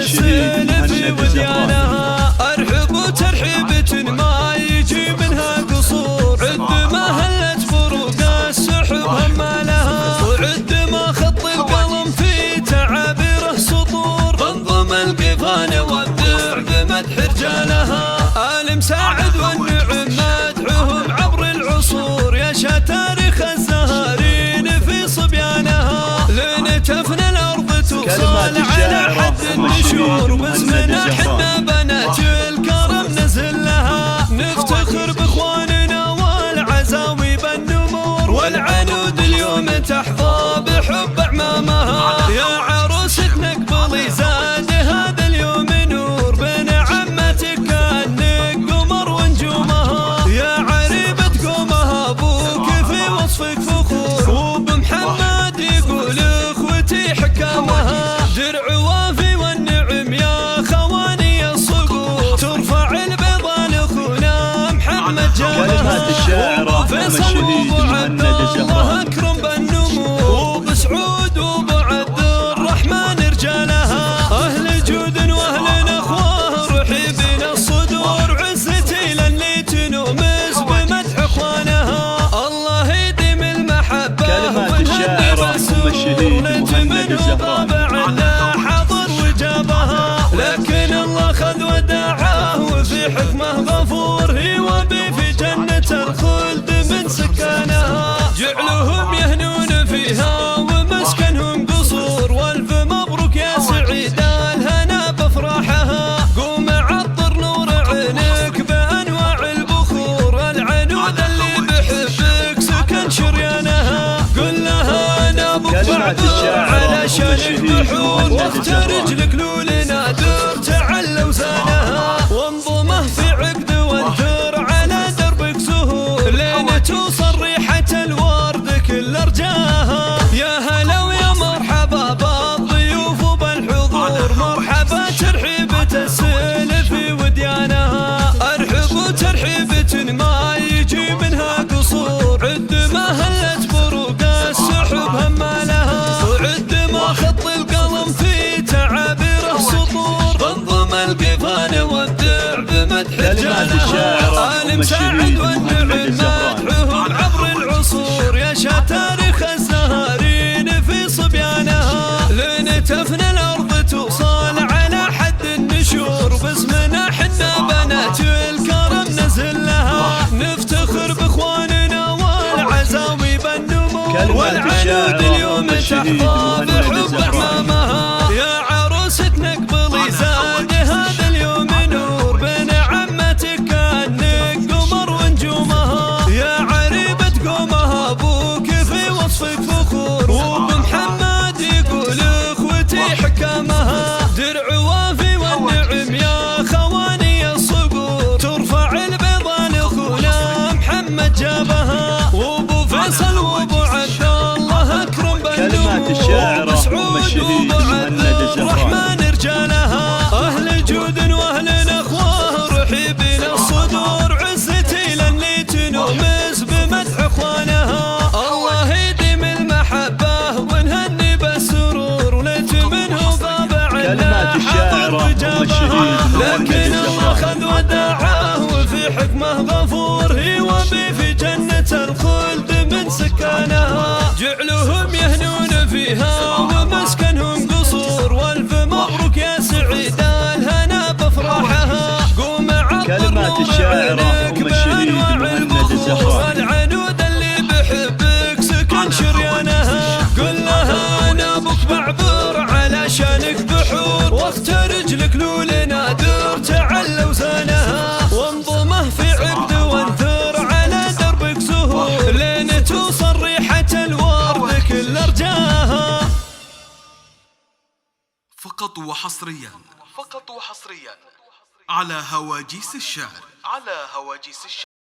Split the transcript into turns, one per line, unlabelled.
تسل في وديانها. أرحب وترحيبة ما يجي منها قصور، عد ما هلت فروق السحب همالها، وعد ما خط القلم في تعابيره سطور، تنظم القفان وابدع بمدح رجالها. آل مساعد والنعم مدحهم عبر العصور، يشا تاريخ الزهارين في صبيانها، لين تفنى الأرض توصل على حد النشور، باسمنا حنا بنات الكرم نزل لها، نفتخر باخواننا والعزاوي بالنمور، والعنود اليوم تحظى بحب اعمامها. يا عروستنا اقبلي زاد هذا اليوم نور، بين عمتك كانك قمر ونجومها، يا عريبة قومها ابوك في وصفك فخور، وبمحمد يقول اخوتي حكامها. درع وافي والنعم يا خواني الصقور، ترفع البيضة لاخونا محمد جابها، وفيصل وابو عبد الله اكرم بالنمور، وبسعود وابو عبد الرحمن رجالها. اهل جود واهل اخوه رحيبين الصدور، عزتي للي تنومس بمدح اخوانها. الله يديم المحبه
كلمات الشاعر ام الشهيد مهند الزهراني
حضر وجابها، لكن الله خذ وداعه وفي حكمه غفور، هو بي في جنة الخلد من سكانها، جعلهم يهنون فيها ومسكنهم قصور، والف مبروك يا سعيد الهنا بافراحها. قوم عطر نور عينك بانواع البخور، العنود اللي بحبك سكن شريانها، قل لها انا بكبر علشانك بحور، واختار رجلك لولنا دور تعلى وزانها، وانظمه في عقد وانثر على دربك زهور، لين توصل ريحة الورد كل ارجاها. يا هلا ويا مرحبا بالضيوف وبالحضور، مرحبا ترحيبة السيل في وديانها. أرحب وترحيبة ما يجي منها قصور، عد ما هلت فروق السحب همالها، وعد ما خط القلم في تعابيره سطور، تنظم القفان وابدع بمدح رجالها. آل مساعد والنعم مدحهم عبر العصور، يشا تاريخ الزهارين في صبيانها، لين تفنى الأرض توصل على حد النشور، باسمنا حنا بنات الكرم نزل لها، نفتخر باخواننا والعزاوي بالنمور، والعنود اليوم تحظى بحب اعمامها. يا عروستنا اقبلي زاد هذا اليوم نور، بين عمتك كانك قمر ونجومها، يا عريبة قومها ابوك في وصفك فخور، وبمحمد يقول اخوتي حكامها. درع وافي والنعم يا خواني الصقور، ترفع البيضة لاخونا محمد جابها، وابو فيصل وابو عبد الله اكرم بالنمور، وسعود وابو عبد الرحمن رجالها. اهل جود واهل اخوه رحيبين الصدور، عزتي للي تنومس بمدح اخوانها. الله يديم المحبه ونهني بالسرور، وليت منه طابع
كلمات الشاعر ام الشهيد
لكن الله خذ وداعه وفي حكمه غفور، هو بي في جنة الخلد من سكانها، جعلهم يهنون فيها ومسكنهم قصور، والف مبروك يا سعيد الهنا بافراحها. قوم عطر
كلمات الشاعر ام الشهيد مهند الزهراني،
العنود اللي بحبك سكن شريانها، قل لها انا ابوك بعبر علشانك بحور، واختار رجلك لولنا دور تعلى وزانها، وانظمه في عقد وانثر على دربك زهور، لين توصل ريحة الورد كل ارجاها.
فقط وحصريا على هواجيس الشعر.